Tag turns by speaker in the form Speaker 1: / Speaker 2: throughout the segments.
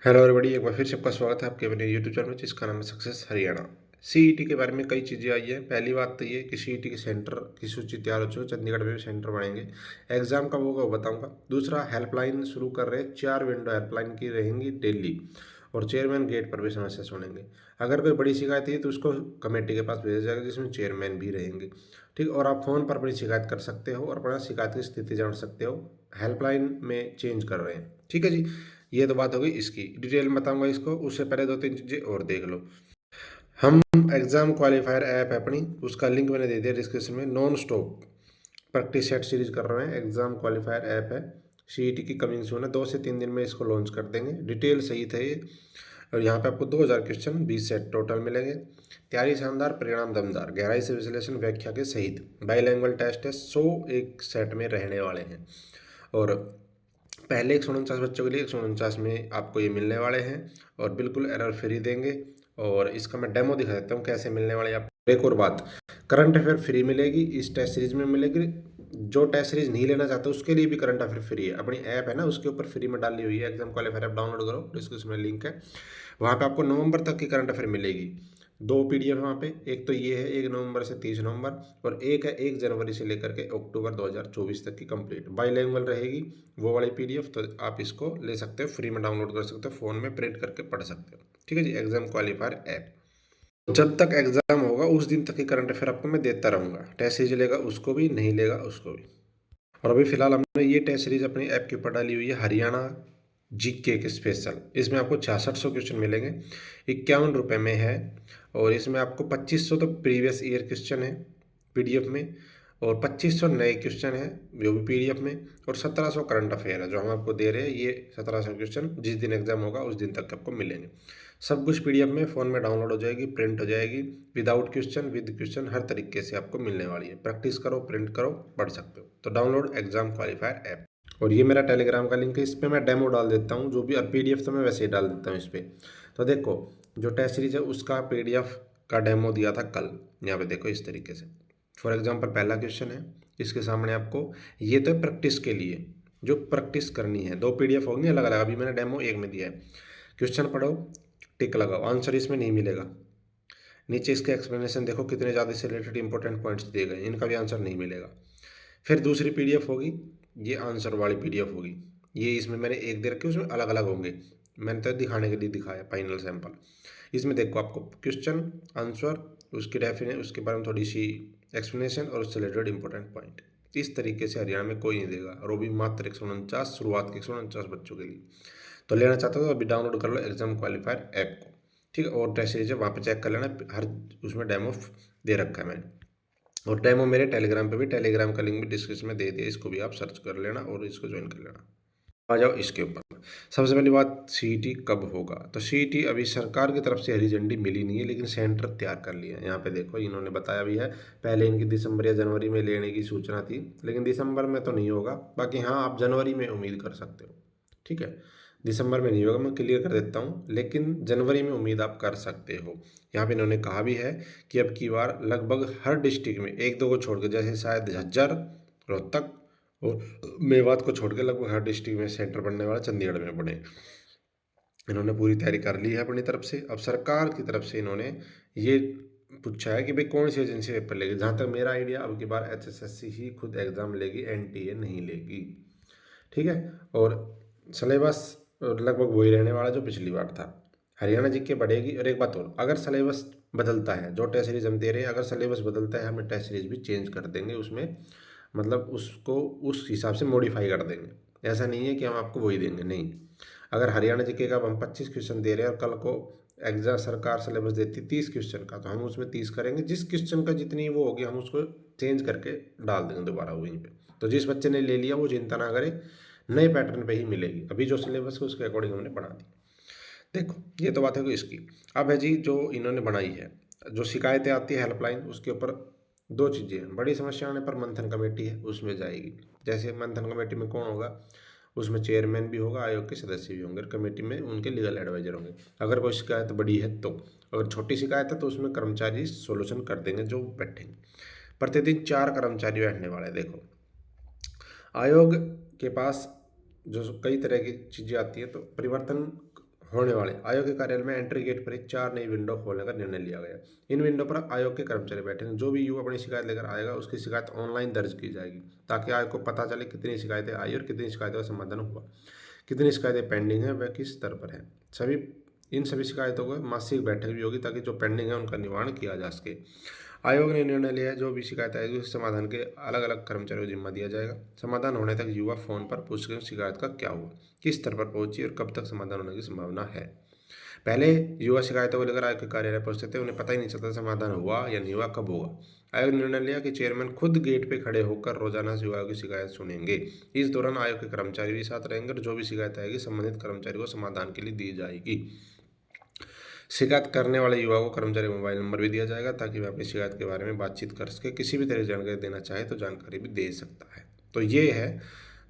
Speaker 1: Hello everybody, एक बार फिर से आपका स्वागत है आपके अपने यूट्यूब चैनल में जिसका नाम है सक्सेस हरियाणा। सीईटी के बारे में कई चीज़ें आई है। पहली बात तो ये कि सीईटी के सेंटर की सूची तैयार हो चुकी है, चंडीगढ़ में भी सेंटर बनेंगे। एग्जाम कब होगा वो बताऊंगा। दूसरा, हेल्पलाइन शुरू कर रहे हैं, 4 विंडो हेल्पलाइन की रहेंगी डेली, और चेयरमैन गेट पर भी समस्या सुनेंगे। अगर कोई बड़ी शिकायत है तो उसको कमेटी के पास भेजा जाएगा जिसमें चेयरमैन भी रहेंगे। ठीक, और आप फ़ोन पर अपनी शिकायत कर सकते हो और अपना शिकायत की स्थिति जान सकते हो। हेल्पलाइन में चेंज कर रहे हैं। ठीक है जी, ये तो बात हो गई इसकी। डिटेल में बताऊंगा इसको, उससे पहले दो तीन चीज़ें और देख लो। हम एग्ज़ाम क्वालिफायर ऐप है अपनी, उसका लिंक मैंने दे दिया डिस्क्रिप्शन में। Non stop practice set series कर रहे हैं। एग्ज़ाम क्वालिफायर ऐप है, सीईटी की कमिंग सून है। 2 से 3 दिन में इसको लॉन्च कर देंगे। डिटेल सही थे ये, और यहाँ पे आपको 2000 क्वेश्चन 20 सेट टोटल मिलेंगे। तैयारी शानदार, परिणाम दमदार, गहराई से विश्लेषण व्याख्या के सहित बाईलैंग्वेज टेस्ट है। 100 एक सेट में रहने वाले हैं, और पहले 149 बच्चों के लिए 149 में आपको ये मिलने वाले हैं, और बिल्कुल एरर फ्री देंगे। और इसका मैं डेमो दिखा देता हूँ कैसे मिलने वाले हैं आपको। एक और बात, करंट अफेयर फ्री मिलेगी, इस टेस्ट सीरीज में मिलेगी। जो टेस्ट सीरीज नहीं लेना चाहते उसके लिए भी करंट अफेयर फ्री है। अपनी ऐप है ना, उसके ऊपर फ्री में डाली हुई है। एग्जाम क्वालिफायर ऐप डाउनलोड करो, डिस्क्रिप्शन में लिंक है। वहाँ पे आपको नवंबर तक की करंट अफेयर मिलेगी। 2 पीडीएफ वहाँ पे, एक तो ये है 1 नवंबर से 30 नवंबर, और एक है 1 जनवरी से लेकर के अक्टूबर 2024 तक की कंप्लीट बाईलैंग्वेज रहेगी वो वाली पीडीएफ। तो आप इसको ले सकते हो, फ्री में डाउनलोड कर सकते हो, फ़ोन में प्रिंट करके पढ़ सकते हो। ठीक है जी, एग्जाम क्वालिफायर ऐप। जब तक एग्जाम होगा उस दिन तक की करंट अफेयर आपको मैं देता रहूँगा। टेस्ट सीरीज लेगा उसको भी, नहीं लेगा उसको भी। और अभी फिलहाल हमने ये टेस्ट सीरीज अपनी ऐप के ऊपर डाली हुई है, हरियाणा जीके के स्पेशल। इसमें आपको 6600 क्वेश्चन मिलेंगे, 51 रुपये में है। और इसमें आपको 2500 तो प्रीवियस ईयर क्वेश्चन है पीडीएफ में, और 2500 नए क्वेश्चन है जो भी पीडीएफ में, और 1700 करंट अफेयर है जो हम आपको दे रहे हैं। ये 1700 क्वेश्चन जिस दिन एग्जाम होगा उस दिन तक आपको मिलेंगे। सब कुछ पीडीएफ में फ़ोन में डाउनलोड हो जाएगी, प्रिंट हो जाएगी, विदाउट क्वेश्चन विद क्वेश्चन, हर तरीके से आपको मिलने वाली है। प्रैक्टिस करो, प्रिंट करो, पढ़ सकते हो। तो डाउनलोड एग्जाम क्वालिफायर ऐप। और ये मेरा टेलीग्राम का लिंक है, इस पर मैं डेमो डाल देता हूँ जो भी, और पीडीएफ तो मैं वैसे ही डाल देता हूँ इस पर। तो देखो, जो टेस्ट सीरीज है उसका पीडीएफ का डेमो दिया था कल। यहाँ पे देखो इस तरीके से। फॉर एग्जाम्पल पहला क्वेश्चन है इसके सामने आपको, ये तो प्रैक्टिस के लिए जो प्रैक्टिस करनी है। 2 पीडीएफ होंगे अलग अलग, अभी मैंने डेमो एक में दिया है। क्वेश्चन पढ़ो, टिक लगाओ, आंसर इसमें नहीं मिलेगा। नीचे इसके एक्सप्लेनेशन देखो कितने ज़्यादा इससे रिलेटेड इंपॉर्टेंट पॉइंट्स दिए गए, इनका भी आंसर नहीं मिलेगा। फिर दूसरी पीडीएफ होगी, ये आंसर वाली पीडीएफ होगी। ये इसमें मैंने एक दे रखी है, उसमें अलग अलग होंगे। मैंने तो दिखाने के लिए दिखाया फाइनल सैंपल। इसमें देखो आपको क्वेश्चन, आंसर, उसकी डेफिनेशन, उसके बारे में थोड़ी सी एक्सप्लेनेशन, और उससे रिलेटेड इंपॉर्टेंट पॉइंट। इस तरीके से हरियाणा में कोई नहीं देगा, और वो भी मात्र 149, शुरुआत के 149 बच्चों के लिए। तो लेना चाहते हो तो अभी डाउनलोड कर लो एग्जाम क्वालिफायर ऐप को। ठीक है, और टेस्ट सीरीज है वहाँ पे चेक कर लेना, हर उसमें डेमो दे रखा है मैंने। और डेमो मेरे टेलीग्राम पे भी, टेलीग्राम का लिंक भी डिस्क्रिप्शन में दे दिया, इसको भी आप सर्च कर लेना और इसको ज्वाइन कर लेना। आ जाओ इसके ऊपर। सबसे पहली बात, सीईटी कब होगा। तो सीईटी अभी सरकार की तरफ से हरी झंडी मिली नहीं है, लेकिन सेंटर तैयार कर लिया है। यहाँ पे देखो इन्होंने बताया भी है, पहले इनकी दिसंबर या जनवरी में लेने की सूचना थी, लेकिन दिसंबर में तो नहीं होगा। बाकी हाँ, आप जनवरी में उम्मीद कर सकते हो। ठीक है, दिसंबर में नहीं होगा, मैं क्लियर कर देता हूँ, लेकिन जनवरी में उम्मीद आप कर सकते हो। यहाँ पे इन्होंने कहा भी है कि अब की बार लगभग हर डिस्ट्रिक्ट में, एक दो को छोड़ के, जैसे शायद झज्जर, रोहतक और मेवात को छोड़ के लगभग हर डिस्ट्रिक्ट में सेंटर बनने वाला चंडीगढ़ में बने। इन्होंने पूरी तैयारी कर ली है अपनी तरफ से। अब सरकार की तरफ से इन्होंने ये पूछा है कि भाई कौन सी एजेंसी पेपर लेगी। जहाँ तक मेरा आइडिया, अब की बार एचएसएससी ही खुद एग्ज़ाम लेगी, एनटीए नहीं लेगी। ठीक है, और सिलेबस लगभग वही रहने वाला जो पिछली बार था। हरियाणा जीके बढ़ेगी। और एक बात और, अगर सिलेबस बदलता है, जो टेस्ट सीरीज हम दे रहे हैं, अगर सिलेबस बदलता है, हमें टेस्ट सीरीज भी चेंज कर देंगे उसमें, मतलब उसको उस हिसाब से मॉडिफाई कर देंगे। ऐसा नहीं है कि हम आपको वही देंगे, नहीं। अगर हरियाणा जीके का अब हम 25 क्वेश्चन दे रहे हैं और कल को एग्जाम सरकार सिलेबस देती 30 क्वेश्चन का, तो हम उसमें 30 करेंगे। जिस क्वेश्चन का जितनी वो होगी हम उसको चेंज करके डाल देंगे दोबारा वहीं पे। तो जिस बच्चे ने ले लिया वो चिंता ना करे, नए पैटर्न पे ही मिलेगी। अभी जो सिलेबस है उसके अकॉर्डिंग हमने बना दी। देखो, ये तो बात है इसकी। अब है जी, जो इन्होंने बनाई है, जो शिकायतें आती है हेल्पलाइन, उसके ऊपर 2 चीज़ें हैं। बड़ी समस्या आने पर मंथन कमेटी है, उसमें जाएगी। जैसे मंथन कमेटी में कौन होगा, उसमें चेयरमैन भी होगा, आयोग के सदस्य भी होंगे, कमेटी में उनके लीगल एडवाइजर होंगे। अगर कोई शिकायत बड़ी है तो, अगर छोटी शिकायत है तो उसमें कर्मचारी सोल्यूशन कर देंगे जो बैठेंगे। प्रतिदिन 4 कर्मचारी बैठने वाले हैं। देखो, आयोग के पास जो कई तरह की चीज़ें आती है, तो परिवर्तन होने वाले आयोग के कार्यालय में एंट्री गेट पर ही 4 नई विंडो खोलने का निर्णय लिया गया। इन विंडो पर आयोग के कर्मचारी बैठेंगे। जो भी युवा अपनी शिकायत लेकर आएगा उसकी शिकायत ऑनलाइन दर्ज की जाएगी, ताकि आयोग को पता चले कितनी शिकायतें आई और कितनी शिकायतों का समाधान हुआ, कितनी शिकायतें पेंडिंग है, वह किस स्तर पर है। इन सभी शिकायतों को मासिक बैठक भी होगी, ताकि जो पेंडिंग है उनका निवारण किया जा सके। आयोग ने निर्णय लिया है जो भी शिकायत आएगी उस समाधान के अलग अलग कर्मचारियों को जिम्मा दिया जाएगा। समाधान होने तक युवा फोन पर पूछेंगे शिकायत का क्या हुआ, किस स्तर पर पहुंची और कब तक समाधान होने की संभावना है। पहले युवा शिकायतों को लेकर आयोग के कार्यालय पहुंचते थे, उन्हें पता ही नहीं चलता समाधान हुआ या नहीं हुआ, कब होगा। आयोग ने निर्णय लिया कि चेयरमैन खुद गेट पे खड़े होकर रोजाना युवाओं की शिकायत सुनेंगे। इस दौरान आयोग के कर्मचारी भी साथ रहेंगे और जो भी शिकायत आएगी संबंधित कर्मचारी को समाधान के लिए दी जाएगी। शिकायत करने वाले युवा को कर्मचारी मोबाइल नंबर भी दिया जाएगा, ताकि वह अपनी शिकायत के बारे में बातचीत कर सके। किसी भी तरह की जानकारी देना चाहे तो जानकारी भी दे सकता है। तो ये है,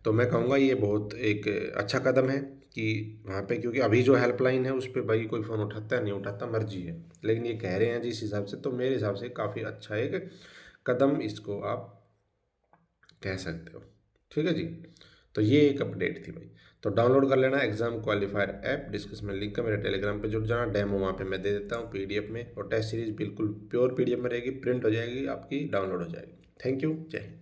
Speaker 1: तो मैं कहूँगा ये बहुत एक अच्छा कदम है कि वहाँ पे, क्योंकि अभी जो हेल्पलाइन है उस पर भाई कोई फ़ोन उठाता है नहीं उठाता मर्जी है, लेकिन ये कह रहे हैं जिस हिसाब से, तो मेरे हिसाब से काफ़ी अच्छा एक कदम इसको आप कह सकते हो। ठीक है जी, तो ये एक अपडेट थी भाई। तो डाउनलोड कर लेना एग्जाम क्वालिफायर ऐप, डिस्क्रिप्शन में लिंक है, मेरे टेलीग्राम पे जुड़ जाना। डेमो वहाँ पे मैं दे देता हूँ पीडीएफ में, और टेस्ट सीरीज बिल्कुल प्योर पीडीएफ में रहेगी, प्रिंट हो जाएगी आपकी, डाउनलोड हो जाएगी। थैंक यू, जय हिंद।